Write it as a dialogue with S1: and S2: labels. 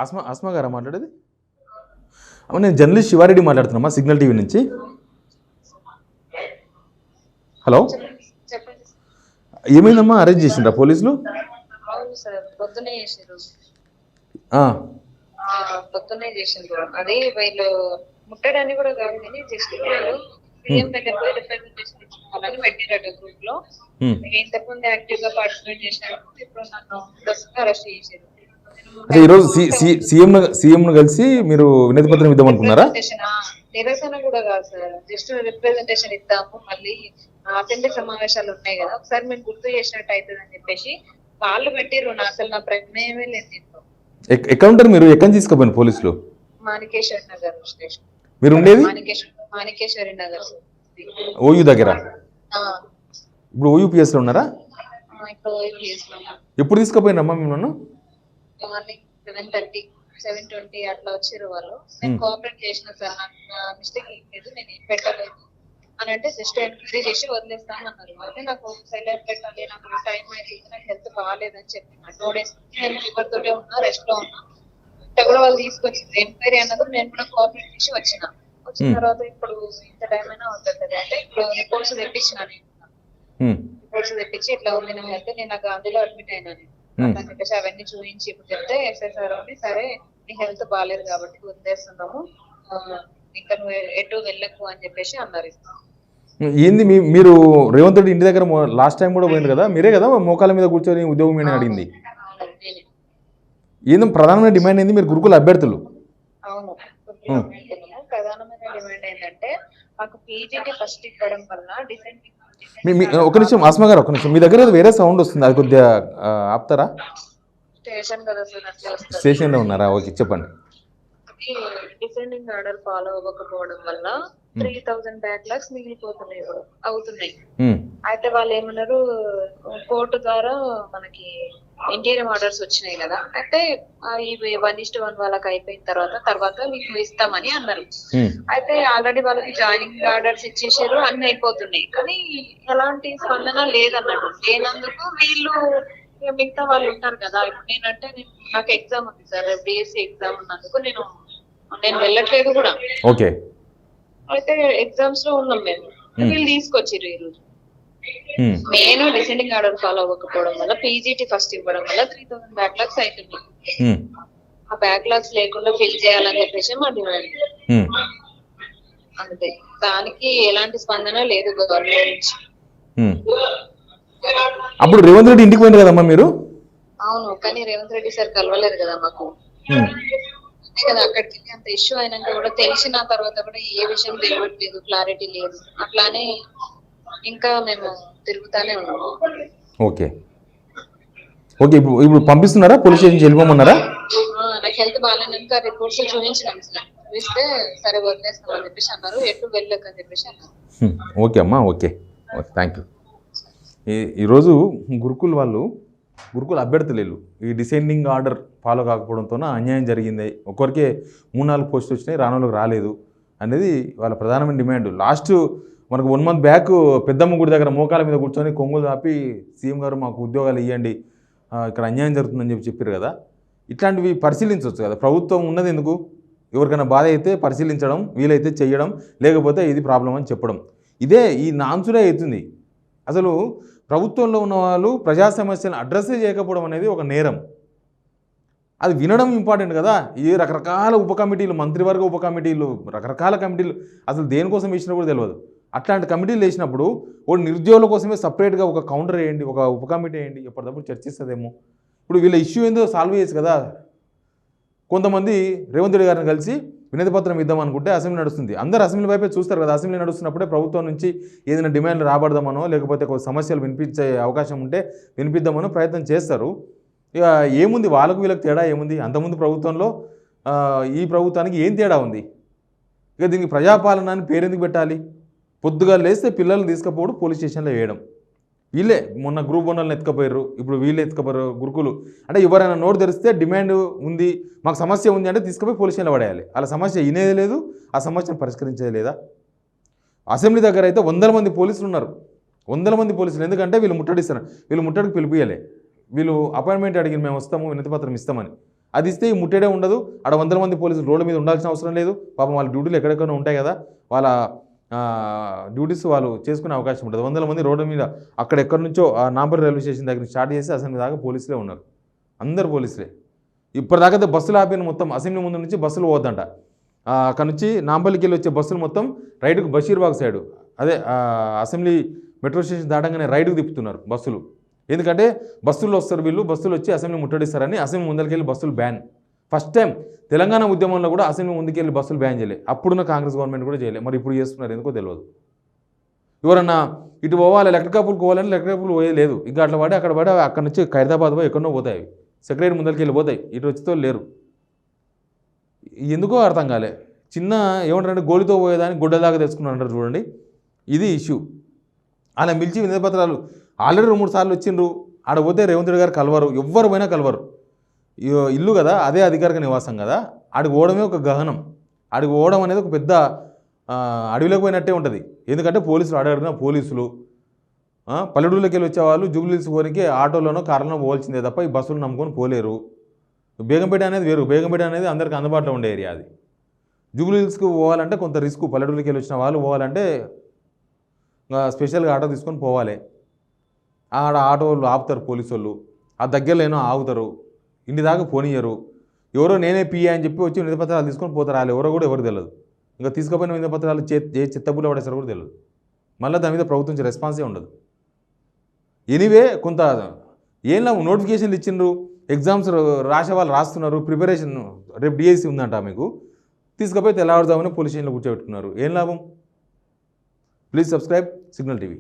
S1: ఆస్మా ఆస్మా గారా మాట్లాడేది? అవును, నేను జర్నలిస్ట్ శివారెడ్డి మాట్లాడుతున్నామా, సిగ్నల్ టీవీ నుంచి. హలో,
S2: చెప్పండి.
S1: ఏమైందమ్మా? అరెస్ట్ చేసిండ్రా పోలీసులు?
S2: అవును సార్, పొద్దునే చేసిండ్రు.
S1: ఆ,
S2: పొద్దునే చేసిండ్రు. అది వీళ్ళు ముట్టడానికి కూడా కాదు కానీ జస్ట్ వాళ్ళు సీఎం దగ్గర పోయి రిప్రజెంటేషన్ ఇచ్చుకోవాలని పెట్టిరట గ్రూప్ లో. ఇంతకుముందు యాక్టివ్ గా పార్టిసిపేట్ చేశారు. ఇప్పుడు నన్ను ప్రస్తుతం అరెస్ట్ చేశారు.
S1: అదే ఈరోజు సీఎంను కలిసి మీరు వినతి పత్రం ఇద్దామనుకున్నారా?
S2: నిరసన కూడా కాదు సార్, జస్ట్ రిప్రజెంటేషన్ ఇద్దాము, మళ్ళీ అసెంబ్లీ సమావేశాలు ఉన్నాయి కదా, ఒకసారి మేము గుర్తు చేసినట్టు అవుతుంది అని చెప్పేసి వాళ్ళు పెట్టిర్రు. అసలు నా ప్రమేయమే లేదు దీంట్లో.
S1: ఎక్కడ ఉంటారు మీరు? ఎక్కడ తీసుకుపోయిన పోలీసులు?
S2: మాణికేశ్వరి నగర్ స్టేషన్.
S1: మీరు ఉండేది
S2: మాణికేశ్వరి నగర్
S1: ఓయూ దగ్గర.
S2: ఆ,
S1: ఇప్పుడు ఓయూపీఎస్ లో ఉన్నారా?
S2: ఇప్పుడు OAPS లో ఉన్నాం.
S1: ఎప్పుడు తీసుకుపోయినమ్మా మిమ్మల్ని?
S2: మార్నింగ్ 7:30, 7:20 అట్లా వచ్చారు వాళ్ళు. నేను కోఆపరేట్ చేసిన సార్, నాకు మిస్టేక్ ఏం లేదు, నేను ఏం పెట్టలేదు అని అంటే జస్ట్ ఎంక్వైరీ చేసి వదిలేస్తాను అన్నారు. అయితే నాకు సైలెంట్ పెట్టాలి, నాకు టైం అయితే, నాకు హెల్త్ బాగాలేదని చెప్పిన 2 days నేను ఫీవర్ తోటే ఉన్నా, రెస్ట్ లో ఉన్నా. అంటే కూడా వాళ్ళు తీసుకొచ్చింది ఎంక్వైరీ అన్నది, నేను కూడా కోఆపరేట్ చేసి వచ్చిన తర్వాత ఇప్పుడు ఇంత టైం అయినా ఉంటుంది అంటే ఇప్పుడు రిపోర్ట్స్ తెప్పించిన. నేను రిపోర్ట్స్ తెప్పించి ఇట్లా ఉంది నా హెల్త్, నేను నాకు గాంధీలో అడ్మిట్ అయినా అని చెప్పేసి అవన్నీ చూపించి ఇప్పుడు చెప్తే ఎస్ఐసార్ అని, సరే నీ హెల్త్ బాగాలేదు కాబట్టి వదిలేస్తున్నాము, ఇంకా నువ్వు ఎటు వెళ్ళకు అని చెప్పేసి అన్నారు.
S1: ఏంది మీరు రేవంత్ రెడ్డి ఇంటి దగ్గర లాస్ట్ టైం కూడా పోయింది కదా, మీరే కదా మోకాల మీద కూర్చొని ఉద్యోగం ఏమని అడిగింది? ఏందో ప్రధానమైన డిమాండ్ ఏంది? మీరు గురుకుల అభ్యర్థులు.
S2: అవును, ప్రధానమైన డిమాండ్ ఏంటంటే మాకు పీజీటీ ఫస్ట్ ఇవ్వడం వల్ల డిసెండింగ్.
S1: ఒక నిమిషం ఆస్మా గారు, ఒక నిమిషం, మీ దగ్గర వేరే సౌండ్ వస్తుంది, అది కొద్దిగా ఆపుతారా?
S2: స్టేషన్ కదా సార్, అట్లా
S1: స్టేషన్లో ఉన్నారా? ఓకే, చెప్పండి.
S2: డిసెండింగ్ ఆర్డర్ ఫాలో అవ్వకపోవడం వల్ల 3000 బ్యాక్లాగ్స్ మిగిలిపోతున్నాయి, అవుతున్నాయి. అయితే వాళ్ళు ఏమన్నారు, కోర్టు ద్వారా మనకి ఇంటీరియం ఆర్డర్స్ వచ్చినాయి కదా, అయితే ఇవి 1:1 వాళ్ళకి అయిపోయిన తర్వాత మీకు ఇస్తామని అన్నారు. అయితే ఆల్రెడీ వాళ్ళకి జాయినింగ్ ఆర్డర్స్ ఇచ్చేసారు, అన్ని అయిపోతున్నాయి, కానీ ఎలాంటి స్పందన లేదన్నట్టు. లేనందుకు వీళ్ళు మిగతా వాళ్ళు ఉంటారు కదా, ఇప్పుడు నేనంటే నాకు ఎగ్జామ్ ఉంది సార్, BSc ఎగ్జామ్ ఉన్నందుకు నేను వెళ్ళట్లేదు కూడా.
S1: ఓకే,
S2: అయితే ఎగ్జామ్స్ లో ఉన్నాం మేము, వీళ్ళు తీసుకొచ్చిర్రు ఈ రోజు. నేను డిసెండింగ్ ఆర్డర్ ఫాలో అవ్వకపోవడం వల్ల పీజీటీ ఫస్ట్ ఇవ్వడం వల్ల 3000 బ్యాక్లాగ్స్ అవుతుంది. ఆ బ్యాక్లాగ్స్ లేకుండా ఫిల్ చేయాలని చెప్పేసి మా డిమాండ్. అంతే, దానికి ఎలాంటి స్పందన లేదు గవర్నమెంట్ నుంచి.
S1: అప్పుడు రేవంత్ రెడ్డి ఇంటికి పోయింది కదమ్మా మీరు?
S2: అవును, కానీ రేవంత్ రెడ్డి సార్ కలవలేదు కదా మాకు. కదా అక్కడికి వెళ్ళి అంత ఇష్యూ అయినాక కూడా తెలిసిన తర్వాత కూడా ఏ విషయం తెలియట్లేదు, క్లారిటీ లేదు, అట్లానే ఇంకా మేము తిరుగుతానే ఉన్నాము.
S1: ఓకే ఓకే, ఇప్పుడు పంపిస్తున్నారా? పోలీస్ స్టేషన్ వెళ్ళిపోమన్నారా?
S2: నాకు హెల్త్ బాగాలేనాక రిపోర్ట్స్ చూపించినాం సార్, చూపిస్తే సరే వదిలేస్తామని చెప్పేసి అన్నారు, ఎటు వెళ్ళకు అని చెప్పేసి అన్నారు.
S1: ఓకే అమ్మా, ఓకే ఓకే, థ్యాంక్ యూ. ఈరోజు గురుకుల అభ్యర్థులు ఈ డిసెండింగ్ ఆర్డర్ ఫాలో కాకపోవడంతో అన్యాయం జరిగింది, ఒక్కరికే 3-4 పోస్టులు వచ్చినాయి, రానోళ్ళకి రాలేదు అనేది వాళ్ళ ప్రధానమైన డిమాండ్. లాస్ట్ మనకు 1 month బ్యాక్ పెద్దమ్మ గుడి దగ్గర మోకాల మీద కూర్చొని కొంగులు ఆపి సీఎం గారు మాకు ఉద్యోగాలు ఇవ్వండి, ఇక్కడ అన్యాయం జరుగుతుందని చెప్పారు కదా. ఇట్లాంటివి పరిశీలించవచ్చు కదా, ప్రభుత్వం ఉన్నది ఎందుకు? ఎవరికైనా బాధ అయితే పరిశీలించడం, వీలైతే చేయడం, లేకపోతే ఇది ప్రాబ్లం అని చెప్పడం, ఇదే ఈ నాన్సురే అవుతుంది. అసలు ప్రభుత్వంలో ఉన్న వాళ్ళు ప్రజా సమస్యలను అడ్రస్ చేయకపోవడం అనేది ఒక నేరం, అది వినడం ఇంపార్టెంట్ కదా. ఈ రకరకాల ఉప కమిటీలు, మంత్రివర్గ ఉప కమిటీలు, రకరకాల కమిటీలు అసలు దేనికోసం వేసినా కూడా తెలియదు. అట్లాంటి కమిటీలు వేసినప్పుడు ఒక నిరుద్యోగుల కోసమే సపరేట్గా ఒక కౌంటర్ వేయండి, ఒక ఉప కమిటీ వేయండి, ఎప్పటికప్పుడు చర్చిస్తుందేమో. ఇప్పుడు వీళ్ళ ఇష్యూ ఏందో సాల్వ్ చేయొచ్చు కదా. కొంతమంది రేవంత్ రెడ్డి గారిని కలిసి వినతి పత్రం ఇద్దామనుకుంటే అసెంబ్లీ నడుస్తుంది, అందరూ అసెంబ్లీ వైపే చూస్తారు కదా. అసెంబ్లీ నడుస్తున్నప్పుడే ప్రభుత్వం నుంచి ఏదైనా డిమాండ్లు రాబడదామనో, లేకపోతే కొన్ని సమస్యలు వినిపించే అవకాశం ఉంటే వినిపిద్దామనో ప్రయత్నం చేస్తారు. ఇక ఏముంది, వాళ్ళకు వీళ్ళకి తేడా ఏముంది? అంతకుముందు ప్రభుత్వంలో ఈ ప్రభుత్వానికి ఏం తేడా ఉంది? ఇక దీనికి ప్రజాపాలన అని పేరెందుకు పెట్టాలి? పొద్దుగా లేస్తే పిల్లల్ని తీసుకుపోవడం, పోలీస్ స్టేషన్లో వేయడం. వీళ్ళే మొన్న గ్రూప్ 1 ఎత్తుకపోయారు, ఇప్పుడు వీళ్ళే ఎత్తుకపోయారు గురుకులు. అంటే ఎవరైనా నోటు తెరిస్తే డిమాండ్ ఉంది, మాకు సమస్య ఉంది అంటే తీసుకుపోయి పోలీస్ స్టేషన్లో పడేయాలి. అలా సమస్య వినేది లేదు, ఆ సమస్యను పరిష్కరించేది లేదా? అసెంబ్లీ దగ్గర అయితే 100 మంది పోలీసులు ఉన్నారు, 100 మంది పోలీసులు. ఎందుకంటే వీళ్ళు ముట్టడిస్తారు, వీళ్ళు ముట్టడికి పిలిపియలే, వీళ్ళు అపాయింట్మెంట్ అడిగి మేము వస్తాము, వినతి పత్రం ఇస్తామని. అది ఇస్తే ఈ ముట్టడే ఉండదు. ఆడ 100 మంది పోలీసులు రోడ్ల మీద ఉండాల్సిన అవసరం లేదు. పాపం వాళ్ళ డ్యూటీలు ఎక్కడెక్కడ ఉంటాయి కదా, వాళ్ళ డ్యూటీస్ వాళ్ళు చేసుకునే అవకాశం ఉంటుంది. 100 మంది రోడ్ల మీద అక్కడెక్కడి నుంచో నాంపల్లి రైల్వే స్టేషన్ దగ్గర స్టార్ట్ చేసి అసెంబ్లీ దాకా పోలీసులే ఉన్నారు. అందరు పోలీసులే. ఇప్పటిదాకా బస్సులు ఆపిన మొత్తం అసెంబ్లీ ముందు నుంచి బస్సులు పోద్దంట. అక్కడ నుంచి నాంపల్లికి వెళ్ళి వచ్చే బస్సులు మొత్తం రైటుకు బషీర్బాగ్ సైడు, అదే అసెంబ్లీ మెట్రో స్టేషన్ దాటంగానే రైటుకు తిప్పుతున్నారు బస్సులు. ఎందుకంటే బస్సుల్లో వస్తారు వీళ్ళు, బస్సులు వచ్చి అసెంబ్లీ ముట్టడిస్తారని అసెంబ్లీ ముందరికెళ్ళి బస్సులు బ్యాన్. ఫస్ట్ టైం తెలంగాణ ఉద్యమంలో కూడా అసెంబ్లీ ముందుకెళ్ళి బస్సులు బ్యాన్ చేయలే. అప్పుడున్న కాంగ్రెస్ గవర్నమెంట్ కూడా చేయలేదు. మరి ఇప్పుడు చేస్తున్నారు ఎందుకో తెలియదు. ఎవరన్నా ఇటు పోవాలి ఎలక్ట్రికల్ పోవాలని ఎలక్ట్రికల్ పోయలేదు, ఇంకా అట్లా పడి అక్కడ నుంచి ఖైరతాబాద్ పోయి ఎక్కడో పోతాయి, సెక్రటరీ ముందరికి వెళ్ళిపోతాయి, ఇటు వచ్చితో లేరు. ఎందుకో అర్థం కాలే. చిన్న ఏమంటారంటే గోలితో పోయేదాన్ని గుడ్డలాగా తెచ్చుకున్నారు అంటారు చూడండి, ఇది ఇష్యూ. అలా మిల్చి వినతిపత్రాలు ఆల్రెడీ 2-3 సార్లు వచ్చిండ్రు. ఆడ పోతే రేవంత్ రెడ్డి గారు కలవరు, ఎవ్వరు పోయినా కలవరు. ఇల్లు కదా, అదే అధికారిక నివాసం కదా, ఆడికి పోవడమే ఒక గహనం. ఆడికి పోవడం అనేది ఒక పెద్ద అడవిలోకి పోయినట్టే ఉంటుంది. ఎందుకంటే పోలీసులు అడిగిన పోలీసులు పల్లెటూళ్ళకి వెళ్ళి వచ్చేవాళ్ళు జూబ్లీహిల్స్ పోనీకి ఆటోలోనో కార్లోనో పోవాల్సిందే తప్ప ఈ బస్సులు నమ్ముకొని పోలేరు. బేగంపేట అనేది వేరు, బేగంపేట అనేది అందరికీ అందుబాటులో ఉండే ఏరియా. అది జూబ్లీహిల్స్కి పోవాలంటే కొంత రిస్క్. పల్లెటూళ్ళకి వెళ్ళి వచ్చిన వాళ్ళు పోవాలంటే స్పెషల్గా ఆటో తీసుకొని పోవాలి. ఆడ ఆటో వాళ్ళు ఆపుతారు పోలీసు వాళ్ళు, ఆ దగ్గరలో ఏమో ఆగుతారు, ఇంటి దాకా పోనీయరు. ఎవరో నేనే పిఏ అని చెప్పి వచ్చి వినతిపత్రాలు తీసుకొని పోతారు. వాళ్ళు ఎవరో కూడా ఎవరు తెలియదు. ఇంకా తీసుకుపోయిన వినతిపత్రాలు చెత్తబుల్లో పడేసారు కూడా తెలియదు. మళ్ళీ దాని మీద ప్రభుత్వం నుంచి రెస్పాన్సే ఉండదు. ఎనీవే కొంత ఏం నోటిఫికేషన్లు ఇచ్చిండ్రు, ఎగ్జామ్స్ రాసే వాళ్ళు రాస్తున్నారు, ప్రిపరేషన్ రేపు డిఎస్సి ఉందంట మీకు, తీసుకుపోయి తెల్లవారుజామునే పోలీస్ స్టేషన్లో కూర్చోబెట్టుకున్నారు. ఏం లాభం? Please subscribe signal TV.